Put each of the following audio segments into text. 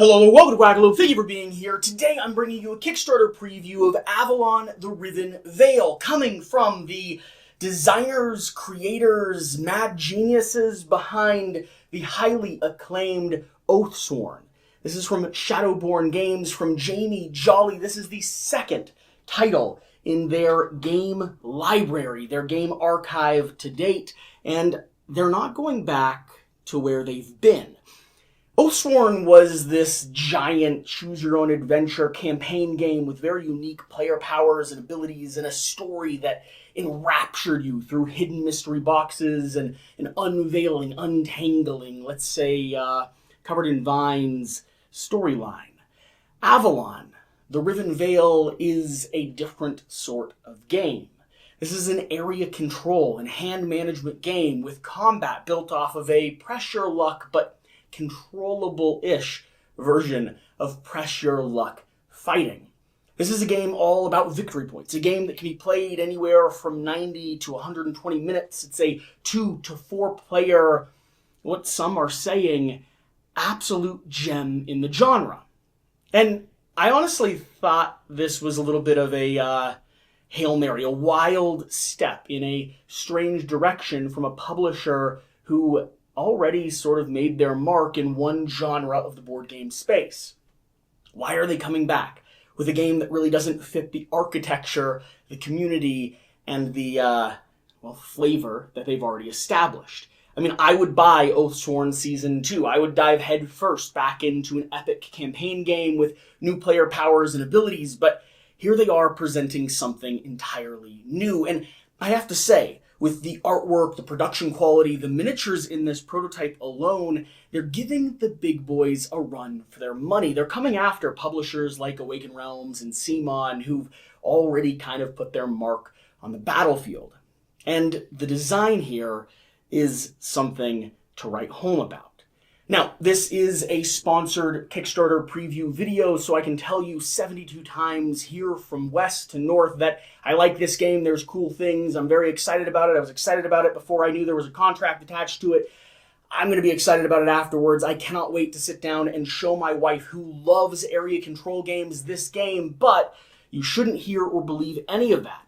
Hello and welcome to Quackalope. Thank you for being here. Today I'm bringing you a Kickstarter preview of Avalon, the Riven Veil, coming from the designers, creators, mad geniuses behind the highly acclaimed Oathsworn. This is from Shadowborne Games, from Jamie Jolly. This is the second title in their game library, their game archive to date, and they're not going back to where they've been. Oathsworn was this giant choose-your-own-adventure campaign game with very unique player powers and abilities and a story that enraptured you through hidden mystery boxes and an unveiling, untangling, let's say, covered in vines storyline. Avalon, the Riven Veil, is a different sort of game. This is an area control and hand management game with combat built off of a pressure luck but controllable-ish version of pressure luck fighting. This is a game all about victory points, a game that can be played anywhere from 90 to 120 minutes. It's a 2 to 4 player, what some are saying, absolute gem in the genre. And I honestly thought this was a little bit of a Hail Mary, a wild step in a strange direction from a publisher who already sort of made their mark in one genre of the board game space. Why are they coming back with a game that really doesn't fit the architecture, the community, and the, flavor that they've already established? I mean, I would buy Oathsworn Season 2. I would dive head first back into an epic campaign game with new player powers and abilities, but here they are presenting something entirely new. And I have to say, with the artwork, the production quality, the miniatures in this prototype alone, they're giving the big boys a run for their money. They're coming after publishers like Awaken Realms and CMON, who've already kind of put their mark on the battlefield. And the design here is something to write home about. Now, this is a sponsored Kickstarter preview video, so I can tell you 72 times here from west to north that I like this game, there's cool things, I'm very excited about it, I was excited about it before I knew there was a contract attached to it. I'm going to be excited about it afterwards. I cannot wait to sit down and show my wife, who loves area control games, this game, but you shouldn't hear or believe any of that.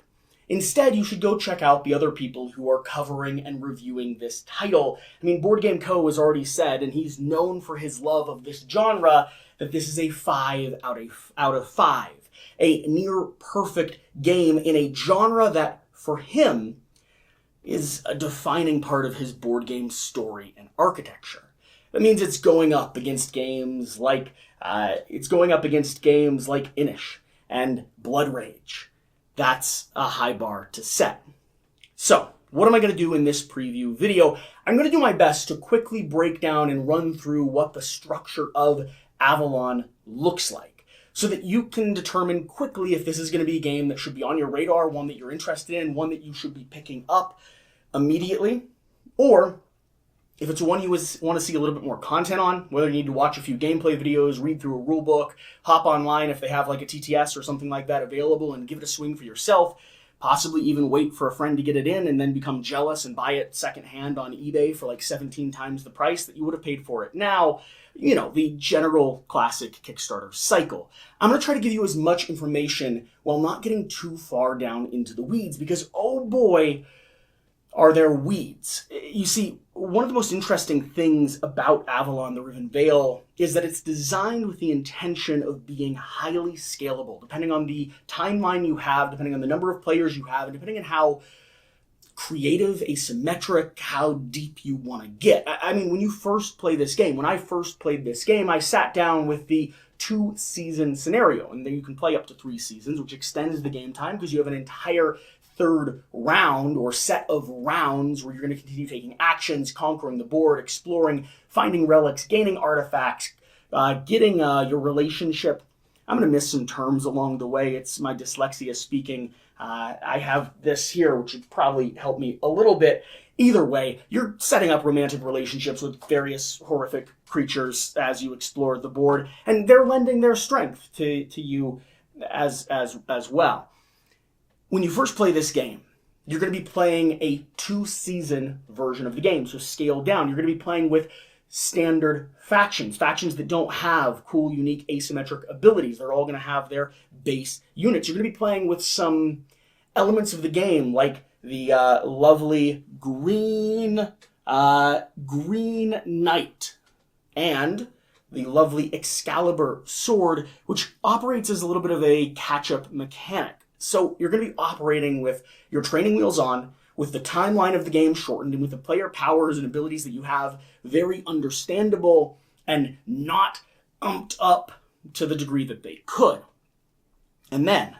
Instead, you should go check out the other people who are covering and reviewing this title. I mean, Board Game Co. has already said, and he's known for his love of this genre, that this is a 5 out of 5. A near-perfect game in a genre that, for him, is a defining part of his board game story and architecture. That means it's going up against games like Inish and Blood Rage. That's a high bar to set. So, what am I going to do in this preview video? I'm going to do my best to quickly break down and run through what the structure of Avalon looks like, so that you can determine quickly if this is going to be a game that should be on your radar, one that you're interested in, one that you should be picking up immediately, or if it's one you want to see a little bit more content on, whether you need to watch a few gameplay videos, read through a rule book, hop online if they have like a TTS or something like that available and give it a swing for yourself, possibly even wait for a friend to get it in and then become jealous and buy it secondhand on eBay for like 17 times the price that you would have paid for it now. You know, the general classic Kickstarter cycle. I'm going to try to give you as much information while not getting too far down into the weeds because, oh boy, are there weeds. You see, one of the most interesting things about Avalon, the Riven Veil, is that it's designed with the intention of being highly scalable, depending on the timeline you have, depending on the number of players you have, and depending on how creative, asymmetric, how deep you want to get. I mean, when you first play this game, when I first played this game, I sat down with the 2-season scenario, and then you can play up to 3 seasons, which extends the game time because you have an entire third round or set of rounds where you're going to continue taking actions, conquering the board, exploring, finding relics, gaining artifacts, getting your relationship. I'm going to miss some terms along the way. It's my dyslexia speaking. I have this here, which would probably help me a little bit. Either way, you're setting up romantic relationships with various horrific creatures as you explore the board, and they're lending their strength to you as well. When you first play this game, you're going to be playing a 2-season version of the game, so scaled down. You're going to be playing with standard factions, factions that don't have cool, unique, asymmetric abilities. They're all going to have their base units. You're going to be playing with some elements of the game, like the lovely green knight and the lovely Excalibur sword, which operates as a little bit of a catch-up mechanic. So you're going to be operating with your training wheels on, with the timeline of the game shortened, and with the player powers and abilities that you have very understandable and not umped up to the degree that they could. And then,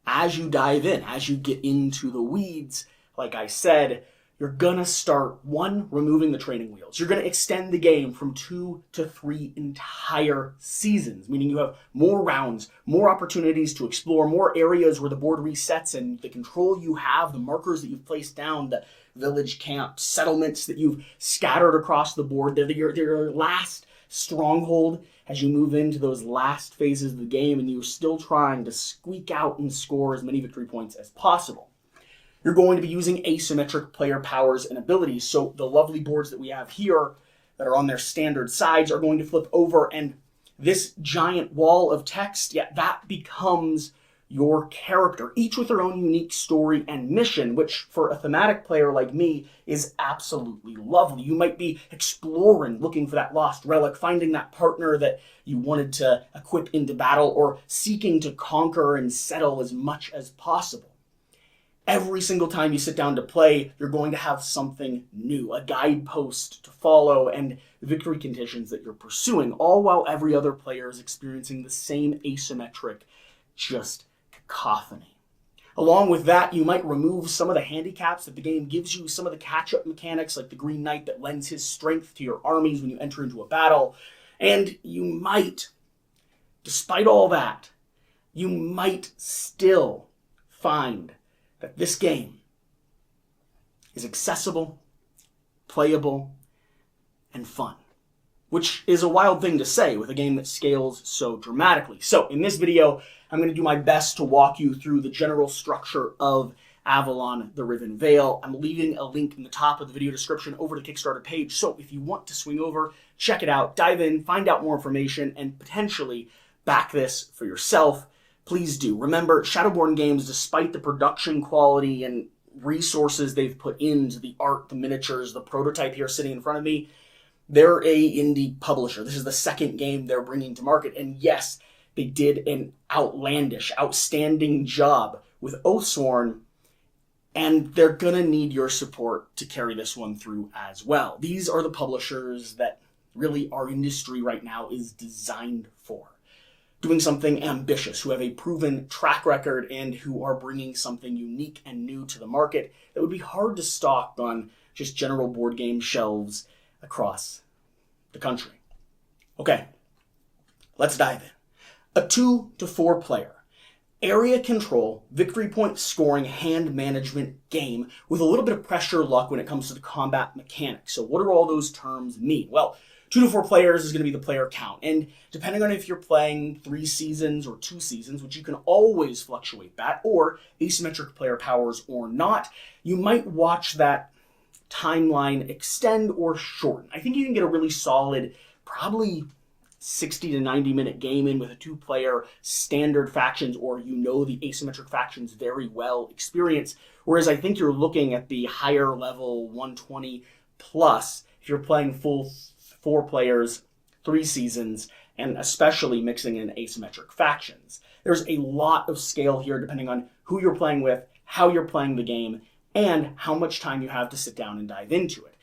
as you dive in, as you get into the weeds, like I said, you're gonna start, one, removing the training wheels. You're gonna extend the game from 2 to 3 entire seasons, meaning you have more rounds, more opportunities to explore, more areas where the board resets, and the control you have, the markers that you've placed down, the village camp settlements that you've scattered across the board, they're your last stronghold as you move into those last phases of the game, and you're still trying to squeak out and score as many victory points as possible. You're going to be using asymmetric player powers and abilities. So the lovely boards that we have here that are on their standard sides are going to flip over, and this giant wall of text, that becomes your character, each with their own unique story and mission, which for a thematic player like me is absolutely lovely. You might be exploring, looking for that lost relic, finding that partner that you wanted to equip into battle, or seeking to conquer and settle as much as possible. Every single time you sit down to play, you're going to have something new, a guidepost to follow, and victory conditions that you're pursuing, all while every other player is experiencing the same asymmetric, just cacophony. Along with that, you might remove some of the handicaps that the game gives you, some of the catch-up mechanics, like the Green Knight that lends his strength to your armies when you enter into a battle, and you might, despite all that, you might still find that this game is accessible, playable, and fun, which is a wild thing to say with a game that scales so dramatically. So in this video, I'm going to do my best to walk you through the general structure of Avalon, the Riven Veil. I'm leaving a link in the top of the video description over to the Kickstarter page, so if you want to swing over, check it out, dive in, find out more information, and potentially back this for yourself, please do. Remember, Shadowborne Games, despite the production quality and resources they've put into the art, the miniatures, the prototype here sitting in front of me, they're a indie publisher. This is the second game they're bringing to market, and yes, they did an outstanding job with Oathsworn, and they're gonna need your support to carry this one through as well. These are the publishers that really our industry right now is designed for. Doing something ambitious, who have a proven track record and who are bringing something unique and new to the market that would be hard to stock on just general board game shelves across the country. Okay, let's dive in. A 2 to 4 player, area control, victory point scoring, hand management game with a little bit of pressure luck when it comes to the combat mechanics. So what do all those terms mean? Well, 2 to 4 players is going to be the player count, and depending on if you're playing 3 seasons or 2 seasons, which you can always fluctuate that, or asymmetric player powers or not, you might watch that timeline extend or shorten. I think you can get a really solid, probably 60 to 90 minute game in with a 2-player standard factions, or the asymmetric factions very well experience, whereas I think you're looking at the higher level 120 plus if you're playing full 4 players, 3 seasons, and especially mixing in asymmetric factions. There's a lot of scale here depending on who you're playing with, how you're playing the game, and how much time you have to sit down and dive into it.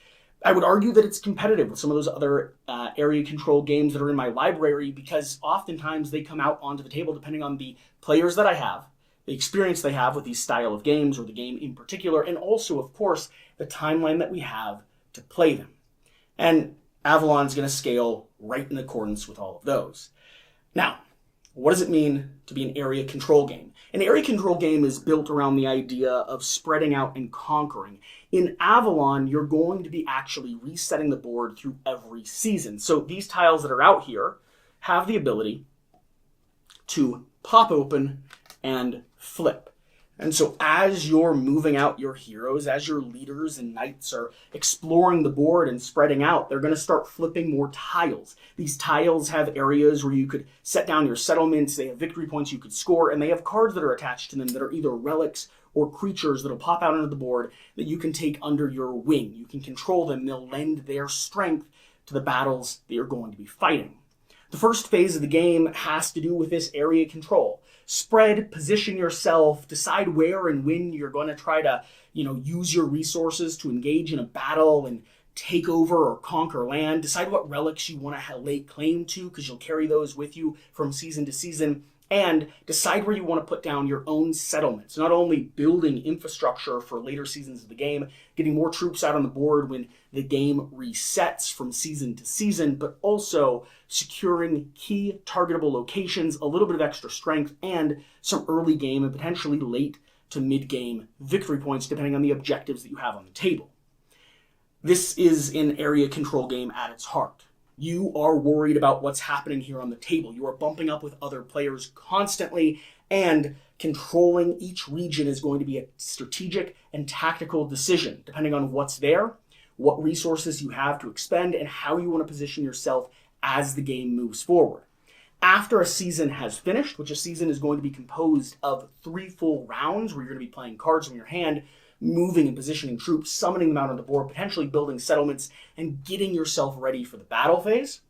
I would argue that it's competitive with some of those other area control games that are in my library, because oftentimes they come out onto the table depending on the players that I have, the experience they have with these style of games or the game in particular, and also, of course, the timeline that we have to play them. And Avalon's going to scale right in accordance with all of those. Now, what does it mean to be an area control game? An area control game is built around the idea of spreading out and conquering. In Avalon, you're going to be actually resetting the board through every season. So these tiles that are out here have the ability to pop open and flip. And so as you're moving out your heroes, as your leaders and knights are exploring the board and spreading out, they're going to start flipping more tiles. These tiles have areas where you could set down your settlements, they have victory points you could score, and they have cards that are attached to them that are either relics or creatures that'll pop out onto the board that you can take under your wing. You can control them, they'll lend their strength to the battles that you're going to be fighting. The first phase of the game has to do with this area control. Spread, position yourself, decide where and when you're going to try to, use your resources to engage in a battle and take over or conquer land. Decide what relics you want to lay claim to, because you'll carry those with you from season to season. And decide where you want to put down your own settlements. Not only building infrastructure for later seasons of the game, getting more troops out on the board when the game resets from season to season, but also securing key targetable locations, a little bit of extra strength, and some early game and potentially late to mid-game victory points, depending on the objectives that you have on the table. This is an area control game at its heart. You are worried about what's happening here on the table. You are bumping up with other players constantly, and controlling each region is going to be a strategic and tactical decision, depending on what's there, what resources you have to expend, and how you want to position yourself as the game moves forward. After a season has finished, which a season is going to be composed of 3 full rounds where you're going to be playing cards from your hand, moving and positioning troops, summoning them out on the board, potentially building settlements, and getting yourself ready for the battle phase.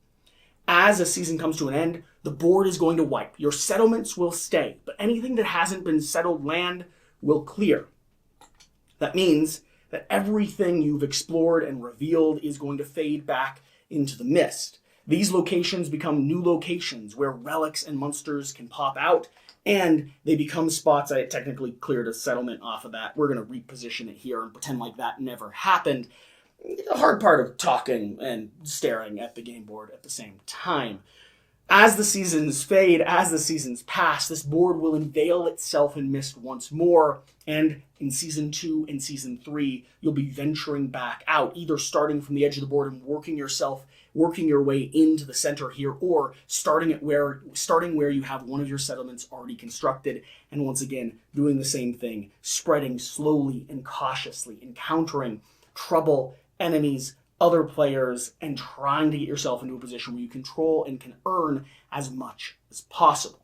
As a season comes to an end, the board is going to wipe. Your settlements will stay, but anything that hasn't been settled land will clear. That means that everything you've explored and revealed is going to fade back into the mist. These locations become new locations where relics and monsters can pop out, and they become spots. I technically cleared a settlement off of that. We're going to reposition it here and pretend like that never happened. The hard part of talking and staring at the game board at the same time. As the seasons fade, as the seasons pass, this board will unveil itself in mist once more, and in Season 2 and Season 3, you'll be venturing back out, either starting from the edge of the board and working your way into the center here, or starting where you have one of your settlements already constructed, and once again, doing the same thing, spreading slowly and cautiously, encountering trouble, enemies, other players, and trying to get yourself into a position where you control and can earn as much as possible.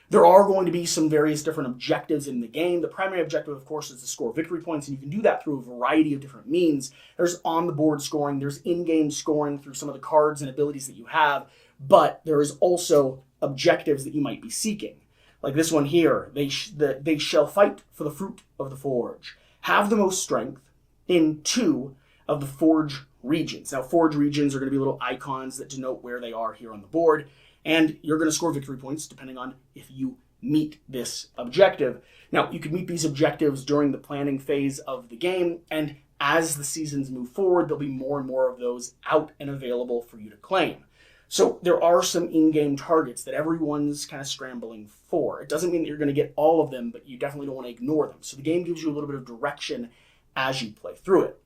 There are going to be some various different objectives in the game. The primary objective, of course, is to score victory points, and you can do that through a variety of different means. There's on-the-board scoring, there's in-game scoring through some of the cards and abilities that you have, but there is also objectives that you might be seeking. Like this one here, they shall fight for the fruit of the forge. Have the most strength in 2 of the forge regions. Now, forge regions are going to be little icons that denote where they are here on the board, and you're going to score victory points depending on if you meet this objective. Now, you can meet these objectives during the planning phase of the game, and as the seasons move forward, there'll be more and more of those out and available for you to claim. So there are some in-game targets that everyone's kind of scrambling for. It doesn't mean that you're going to get all of them, but you definitely don't want to ignore them. So the game gives you a little bit of direction as you play through it.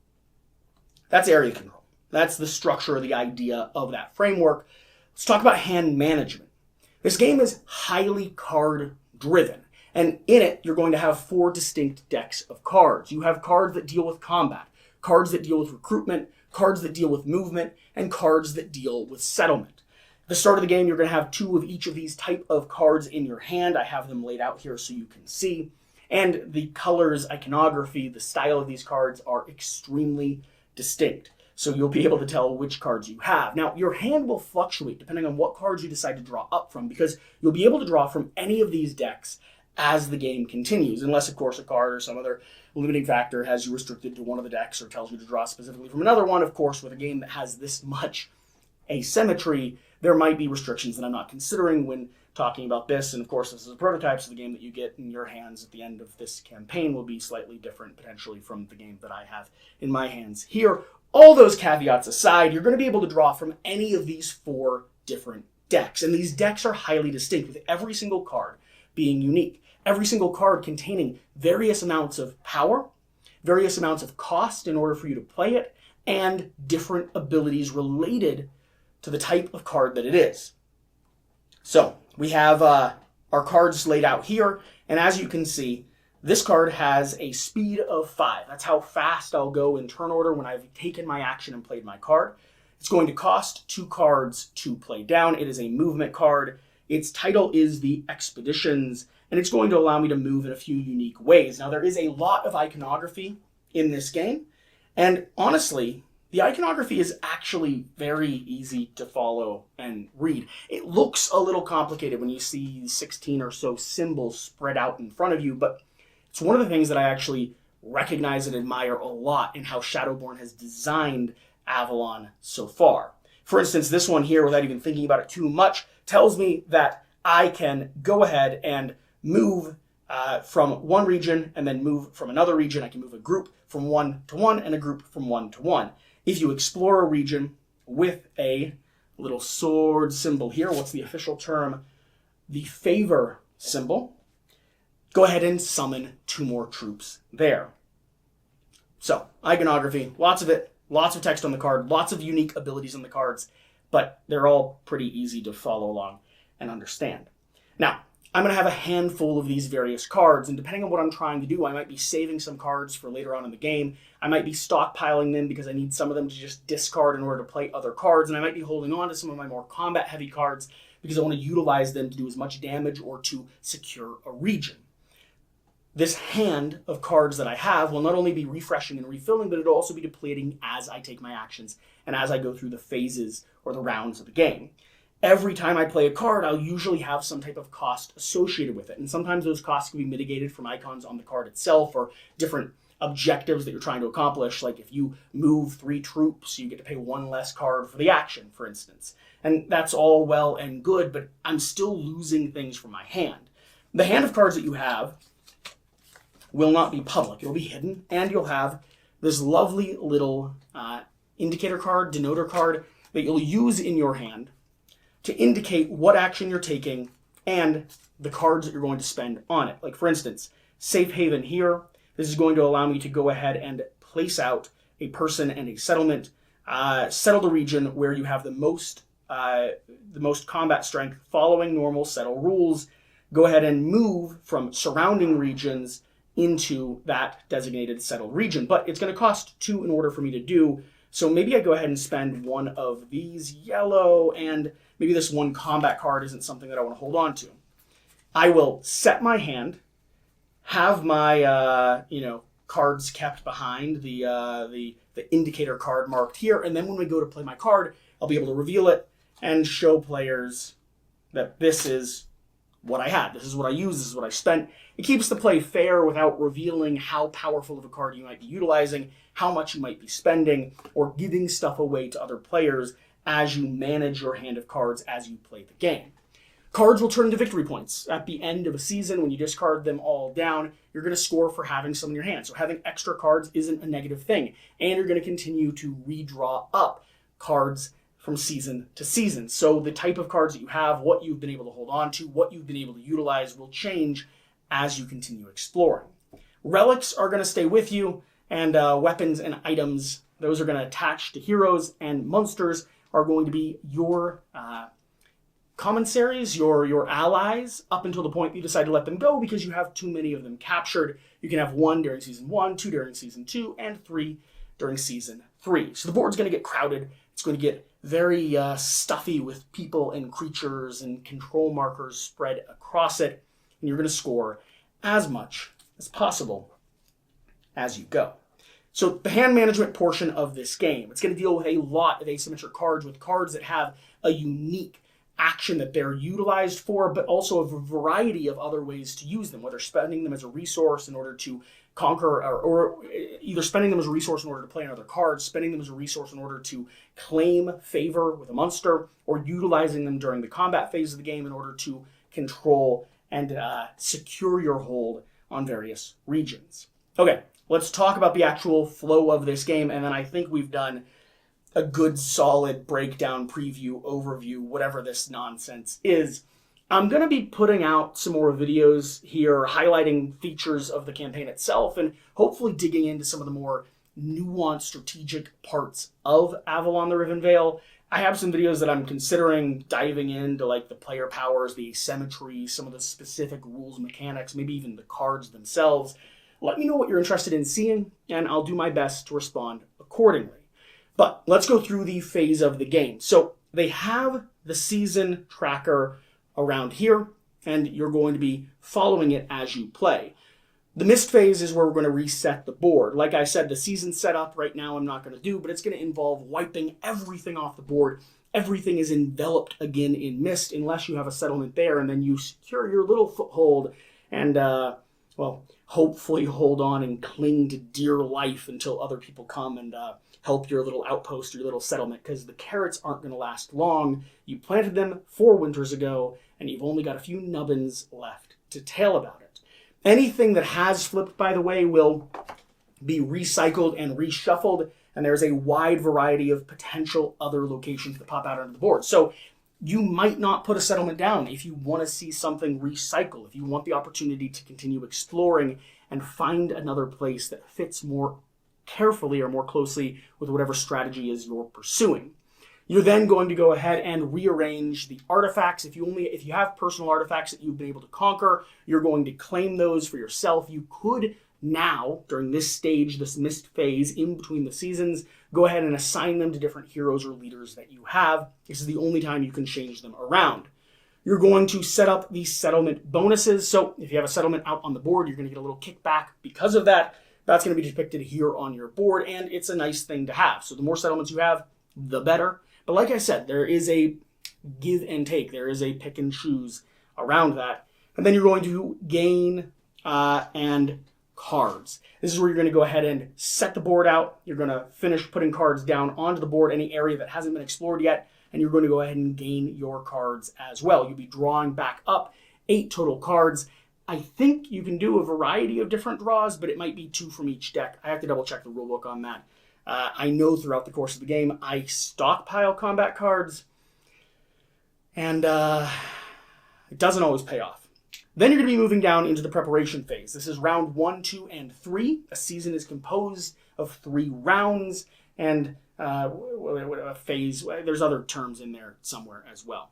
That's area control. That's the structure, the idea of that framework. Let's talk about hand management. This game is highly card-driven, and in it, you're going to have 4 distinct decks of cards. You have cards that deal with combat, cards that deal with recruitment, cards that deal with movement, and cards that deal with settlement. At the start of the game, you're going to have 2 of each of these type of cards in your hand. I have them laid out here so you can see. And the colors, iconography, the style of these cards are extremely distinct. So you'll be able to tell which cards you have. Now, your hand will fluctuate depending on what cards you decide to draw up from, because you'll be able to draw from any of these decks as the game continues, unless, of course, a card or some other limiting factor has you restricted to one of the decks or tells you to draw specifically from another one. Of course, with a game that has this much asymmetry, there might be restrictions that I'm not considering when talking about this. And of course, this is a prototype, so the game that you get in your hands at the end of this campaign will be slightly different, potentially, from the game that I have in my hands here. All those caveats aside, you're going to be able to draw from any of these 4 different decks. And these decks are highly distinct, with every single card being unique. Every single card containing various amounts of power, various amounts of cost in order for you to play it, and different abilities related to the type of card that it is. So, we have our cards laid out here, and as you can see, This card has a speed of 5. That's how fast I'll go in turn order when I've taken my action and played my card. It's going to cost 2 cards to play down. It is a movement card. Its title is the Expeditions, and it's going to allow me to move in a few unique ways. Now, there is a lot of iconography in this game, and honestly, the iconography is actually very easy to follow and read. It looks a little complicated when you see 16 or so symbols spread out in front of you, but it's one of the things that I actually recognize and admire a lot in how Shadowborne has designed Avalon so far. For instance, this one here, without even thinking about it too much, tells me that I can go ahead and move from one region and then move from another region. I can move a group from 1 to 1 and a group from 1 to 1. If you explore a region with a little sword symbol here, what's the official term? The favor symbol. Go ahead and summon 2 more troops there. So, iconography, lots of it, lots of text on the card, lots of unique abilities on the cards, but they're all pretty easy to follow along and understand. Now, I'm going to have a handful of these various cards, and depending on what I'm trying to do, I might be saving some cards for later on in the game. I might be stockpiling them because I need some of them to just discard in order to play other cards, and I might be holding on to some of my more combat-heavy cards because I want to utilize them to do as much damage or to secure a region. This hand of cards that I have will not only be refreshing and refilling, but it'll also be depleting as I take my actions and as I go through the phases or the rounds of the game. Every time I play a card, I'll usually have some type of cost associated with it. And sometimes those costs can be mitigated from icons on the card itself or different objectives that you're trying to accomplish. Like if you move 3 troops, you get to pay 1 less card for the action, for instance. And that's all well and good, but I'm still losing things from my hand. The hand of cards that you have will not be public. It'll be hidden, and you'll have this lovely little indicator card, denoter card, that you'll use in your hand to indicate what action you're taking and the cards that you're going to spend on it. Like, for instance, Safe Haven here. This is going to allow me to go ahead and place out a person and a settlement, settle the region where you have the most combat strength following normal settle rules. Go ahead and move from surrounding regions into that designated settled region. But it's going to cost 2 in order for me to do. So maybe I go ahead and spend one of these yellow, and maybe this 1 combat card isn't something that I want to hold on to. I will set my hand, have my cards kept behind the indicator card marked here, and then when we go to play my card, I'll be able to reveal it and show players that this is what I had. This is what I used. This is what I spent. It keeps the play fair without revealing how powerful of a card you might be utilizing, how much you might be spending, or giving stuff away to other players as you manage your hand of cards as you play the game. Cards will turn into victory points. At the end of a season, when you discard them all down, you're going to score for having some in your hand. So having extra cards isn't a negative thing. And you're going to continue to redraw up cards from season to season. So the type of cards that you have, what you've been able to hold on to, what you've been able to utilize will change as you continue exploring. Relics are going to stay with you, and weapons and items, those are going to attach to heroes, and monsters are going to be your commissaries, your allies, up until the point that you decide to let them go because you have too many of them captured. You can have 1 during Season 1, 2 during Season 2, and 3 during Season 3. So the board's going to get crowded. It's going to get very stuffy with people and creatures and control markers spread across it, and you're going to score as much as possible as you go. So the hand management portion of this game, it's going to deal with a lot of asymmetric cards, with cards that have a unique action that they're utilized for, but also a variety of other ways to use them, whether spending them as a resource in order to conquer, or either spending them as a resource in order to play another card, spending them as a resource in order to claim favor with a monster, or utilizing them during the combat phase of the game in order to control and secure your hold on various regions. Okay, let's talk about the actual flow of this game, and then I think we've done a good solid breakdown, preview, overview, whatever this nonsense is. I'm going to be putting out some more videos here highlighting features of the campaign itself and hopefully digging into some of the more nuanced strategic parts of Avalon the Riven Veil I have some videos that I'm considering diving into, like the player powers, the asymmetry, some of the specific rules, mechanics, maybe even the cards themselves. Let me know what you're interested in seeing, and I'll do my best to respond accordingly. But let's go through the phase of the game. So they have the season tracker around here, and you're going to be following it as you play. The mist phase is where we're going to reset the board. Like I said, the season setup right now I'm not going to do, but it's going to involve wiping everything off the board. Everything is enveloped again in mist unless you have a settlement there, and then you secure your little foothold and, well, hopefully hold on and cling to dear life until other people come and help your little outpost, your little settlement, because the carrots aren't going to last long. You planted them 4 winters ago, and you've only got a few nubbins left to tell about it. Anything that has flipped, by the way, will be recycled and reshuffled, and there's a wide variety of potential other locations that pop out onto the board. So you might not put a settlement down if you want to see something recycle, if you want the opportunity to continue exploring and find another place that fits more carefully or more closely with whatever strategy is you're pursuing. You're then going to go ahead and rearrange the artifacts. If you have personal artifacts that you've been able to conquer, you're going to claim those for yourself. You could now, during this stage, this mist phase in between the seasons, go ahead and assign them to different heroes or leaders that you have. This is the only time you can change them around. You're going to set up the settlement bonuses. So if you have a settlement out on the board, you're going to get a little kickback because of that. That's going to be depicted here on your board, and it's a nice thing to have. So the more settlements you have, the better. But like I said, there is a give and take. There is a pick and choose around that. And then you're going to gain and cards. This is where you're going to go ahead and set the board out. You're going to finish putting cards down onto the board, any area that hasn't been explored yet, and you're going to go ahead and gain your cards as well. You'll be drawing back up 8 total cards. I think you can do a variety of different draws, but it might be 2 from each deck. I have to double check the rulebook on that. I know throughout the course of the game, I stockpile combat cards, and it doesn't always pay off. Then you're going to be moving down into the preparation phase. This is round 1, 2, and 3. A season is composed of 3 rounds, and a phase. There's other terms in there somewhere as well.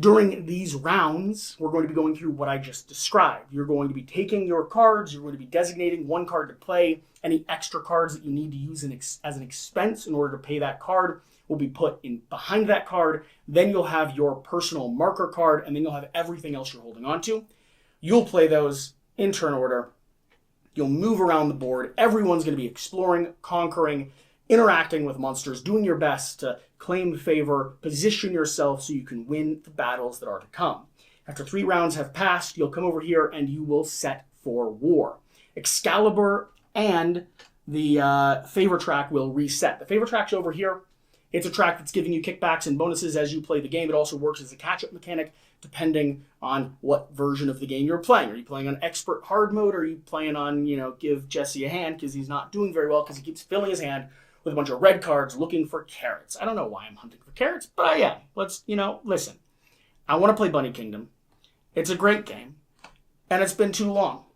During these rounds, we're going to be going through what I just described. You're going to be taking your cards, you're going to be designating 1 card to play. Any extra cards that you need to use as an expense in order to pay that card will be put in behind that card. Then you'll have your personal marker card, and then you'll have everything else you're holding on to. You'll play those in turn order. You'll move around the board. Everyone's going to be exploring, conquering, interacting with monsters, doing your best to claim favor, position yourself so you can win the battles that are to come. After 3 rounds have passed, you'll come over here and you will set for war. Excalibur and the favor track will reset. The favor track's over here. It's a track that's giving you kickbacks and bonuses as you play the game. It also works as a catch-up mechanic depending on what version of the game you're playing. Are you playing on expert hard mode, or are you playing on, give Jesse a hand because he's not doing very well because he keeps filling his hand with a bunch of red cards looking for carrots. I don't know why I'm hunting for carrots, but I am. Let's, listen. I want to play Bunny Kingdom. It's a great game, and it's been too long.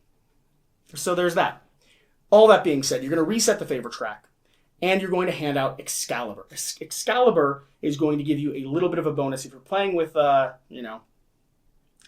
So there's that. All that being said, you're going to reset the favor track, and you're going to hand out Excalibur. Excalibur is going to give you a little bit of a bonus if you're playing with,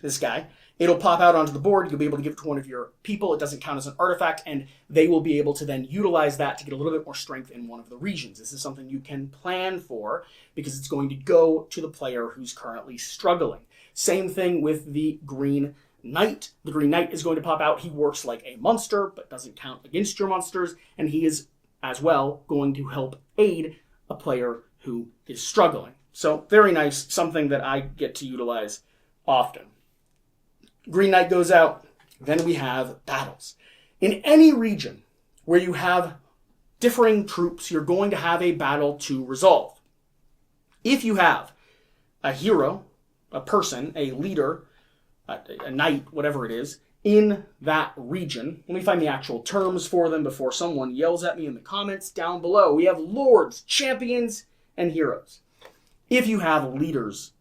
this guy. It'll pop out onto the board. You'll be able to give it to one of your people. It doesn't count as an artifact, and they will be able to then utilize that to get a little bit more strength in one of the regions. This is something you can plan for because it's going to go to the player who's currently struggling. Same thing with the Green Knight. The Green Knight is going to pop out. He works like a monster, but doesn't count against your monsters, and he is, as well, going to help aid a player who is struggling. So, very nice. Something that I get to utilize often. Green Knight goes out. Then we have battles. In any region where you have differing troops, you're going to have a battle to resolve. If you have a hero, a person, a leader, a knight, whatever it is, in that region, let me find the actual terms for them before someone yells at me in the comments down below. We have lords, champions, and heroes. If you have leaders,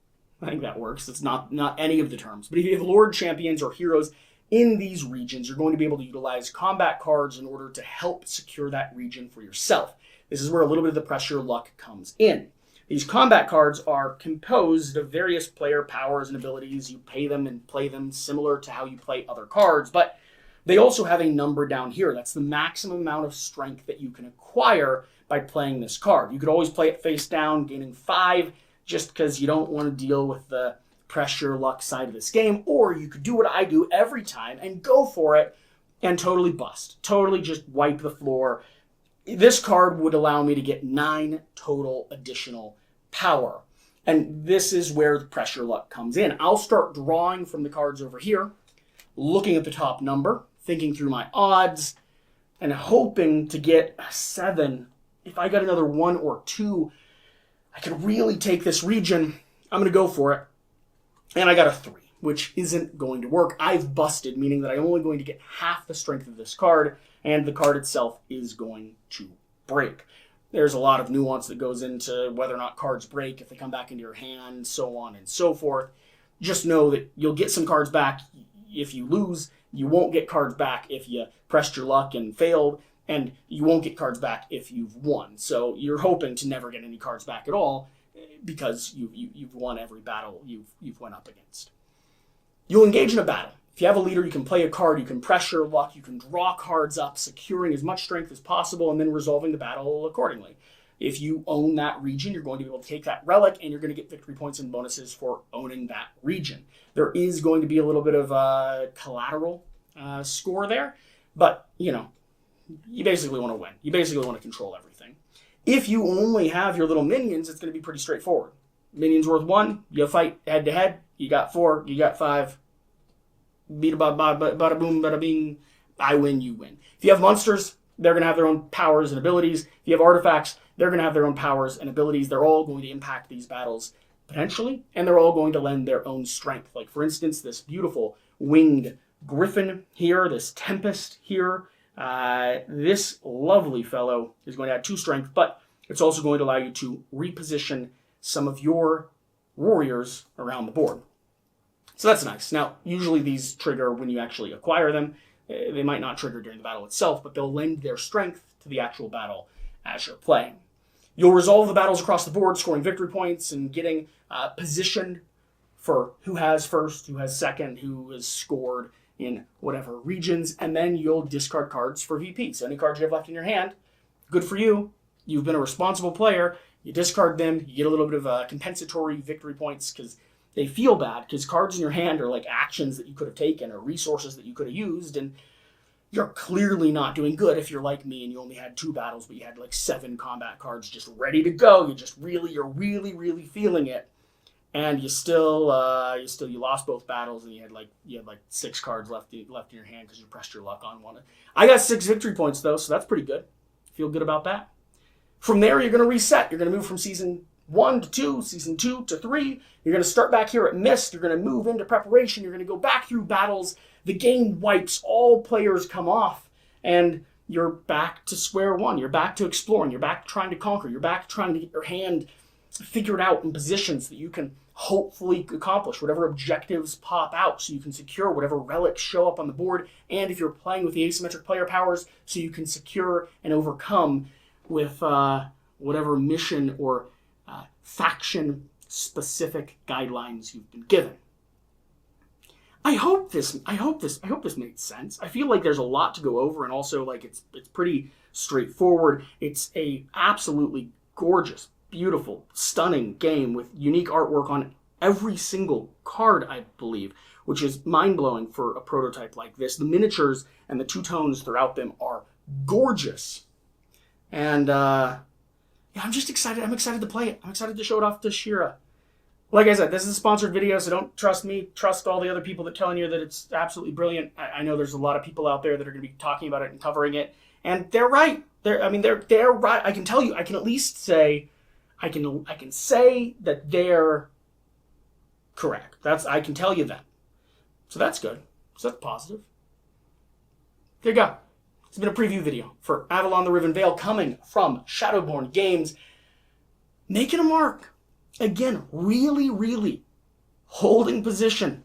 I think that works. It's not any of the terms. But if you have lord, champions, or heroes in these regions, you're going to be able to utilize combat cards in order to help secure that region for yourself. This is where a little bit of the pressure luck comes in. These combat cards are composed of various player powers and abilities. You pay them and play them similar to how you play other cards, but they also have a number down here. That's the maximum amount of strength that you can acquire by playing this card. You could always play it face down, gaining 5, just because you don't want to deal with the pressure luck side of this game, or you could do what I do every time and go for it and totally bust. Totally just wipe the floor. This card would allow me to get 9 total additional power. And this is where the pressure luck comes in. I'll start drawing from the cards over here, looking at the top number, thinking through my odds, and hoping to get a 7. If I got another 1 or 2, I could really take this region. I'm going to go for it. And I got a 3, which isn't going to work. I've busted, meaning that I'm only going to get half the strength of this card, and the card itself is going to break. There's a lot of nuance that goes into whether or not cards break, if they come back into your hand, so on and so forth. Just know that you'll get some cards back if you lose. You won't get cards back if you pressed your luck and failed, and you won't get cards back if you've won. So you're hoping to never get any cards back at all because you've won every battle you've went up against. You'll engage in a battle. If you have a leader, you can play a card, you can press your luck, you can draw cards up, securing as much strength as possible, and then resolving the battle accordingly. If you own that region, you're going to be able to take that relic, and you're going to get victory points and bonuses for owning that region. There is going to be a little bit of a collateral score there, but, you basically want to win. You basically want to control everything. If you only have your little minions, it's going to be pretty straightforward. Minions worth 1, you fight head-to-head, you got 4, you got 5, bada boom, bada bing, I win, you win. If you have monsters, they're going to have their own powers and abilities. If you have artifacts, they're going to have their own powers and abilities. They're all going to impact these battles potentially, and they're all going to lend their own strength. Like, for instance, this beautiful winged griffin here, this tempest here, this lovely fellow is going to add 2 strength, but it's also going to allow you to reposition some of your warriors around the board. So that's nice. Now, usually these trigger when you actually acquire them. They might not trigger during the battle itself, but they'll lend their strength to the actual battle as you're playing. You'll resolve the battles across the board, scoring victory points and getting positioned for who has first, who has second, who has scored in whatever regions, and then you'll discard cards for VP. So any cards you have left in your hand, good for you. You've been a responsible player. You discard them, you get a little bit of compensatory victory points because they feel bad, because cards in your hand are like actions that you could have taken or resources that you could have used, and you're clearly not doing good if you're like me and you only had 2 battles, but you had like 7 combat cards just ready to go. You're really feeling it, and you lost both battles, and you had like 6 cards left in your hand because you pressed your luck on one. I got 6 victory points though, so that's pretty good. Feel good about that. From there, you're going to reset. You're going to move from season 1 to 2, season 2 to 3. You're going to start back here at Mist. You're going to move into preparation. You're going to go back through battles. The game wipes. All players come off. And you're back to square one. You're back to exploring. You're back to trying to conquer. You're back to trying to get your hand figured out in positions that you can hopefully accomplish whatever objectives pop out, so you can secure whatever relics show up on the board. And if you're playing with the asymmetric player powers, so you can secure and overcome with whatever mission or faction-specific guidelines you've been given. I hope this made sense. I feel like there's a lot to go over, and also like it's pretty straightforward. It's a absolutely gorgeous, beautiful, stunning game with unique artwork on every single card, I believe, which is mind-blowing for a prototype like this. The miniatures and the 2 tones throughout them are gorgeous. And I'm just excited. I'm excited to play it. I'm excited to show it off to Shira. Like I said, this is a sponsored video, so don't trust me. Trust all the other people that are telling you that it's absolutely brilliant. I know there's a lot of people out there that are going to be talking about it and covering it, and they're right. They're right. I can tell you. I can at least say, I can say that they're correct. I can tell you that. So that's good. So that's positive. There you go. It's been a preview video for Avalon the Riven Veil coming from Shadowborne Games. Making a mark. Again, really holding position.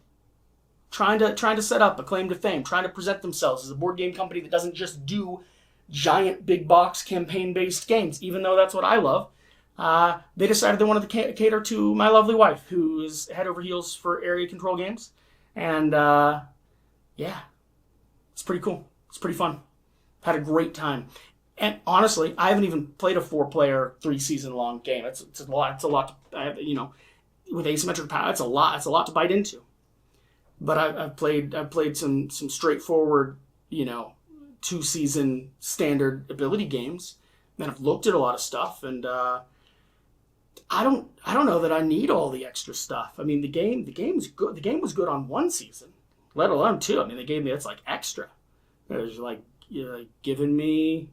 Trying to set up a claim to fame. Trying to present themselves as a board game company that doesn't just do giant big box campaign-based games, even though that's what I love. they decided they wanted to cater to my lovely wife, who is head over heels for area control games. And yeah, it's pretty cool. It's pretty fun. Had a great time. And honestly, I haven't even played a 4-player, 3-season-long game. It's a lot. It's a lot. With asymmetric power, it's a lot. It's a lot to bite into. But I've played some straightforward, 2-season standard ability games. And I've looked at a lot of stuff, and I don't know that I need all the extra stuff. I mean, the game's good. The game was good on 1 season, let alone 2. I mean, they gave me, it's like extra. It was like, you're like giving me.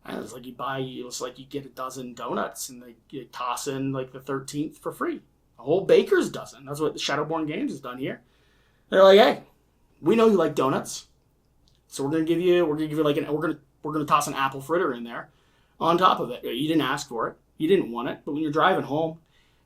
It's like it's like you get a dozen donuts and you toss in like the 13th for free. A whole baker's dozen. That's what the Shadowborne Games has done here. They're like, hey, we know you like donuts, so we're gonna give you like we're gonna toss an apple fritter in there on top of it. You didn't ask for it, you didn't want it, but when you're driving home,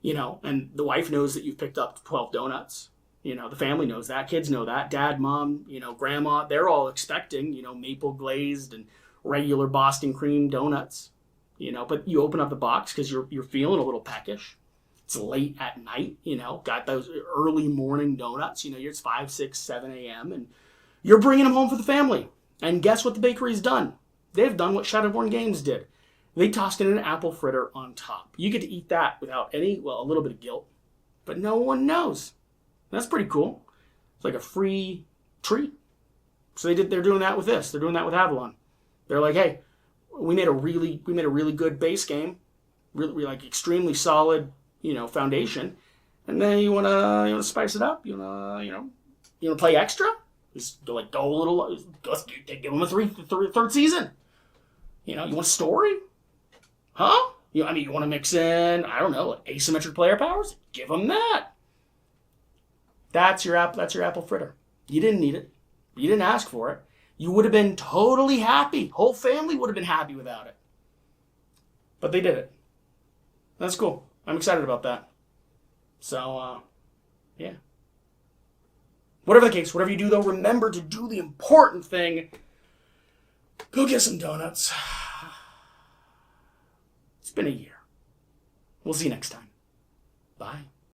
and the wife knows that you've picked up 12 donuts. The family knows that, kids know that, dad, mom, grandma, they're all expecting, maple glazed and regular Boston cream donuts, but you open up the box because you're feeling a little peckish. It's late at night, got those early morning donuts, it's 5, 6, 7 a.m. and you're bringing them home for the family. And guess what the bakery's done? They've done what Shadowborne Games did. They tossed in an apple fritter on top. You get to eat that without a little bit of guilt, but no one knows. That's pretty cool. It's like a free treat. So they're doing that with this. They're doing that with Avalon. They're like, hey, we made a really good base game, really like extremely solid, foundation, and then you wanna spice it up. You wanna play extra. Just go a little. Let's give them a third season. You want a story, huh? You want to mix in, I don't know, asymmetric player powers? Give them that. That's your apple fritter. You didn't need it. You didn't ask for it. You would have been totally happy. Whole family would have been happy without it. But they did it. That's cool. I'm excited about that. So, yeah. Whatever the case, whatever you do, though, remember to do the important thing. Go get some donuts. It's been a year. We'll see you next time. Bye.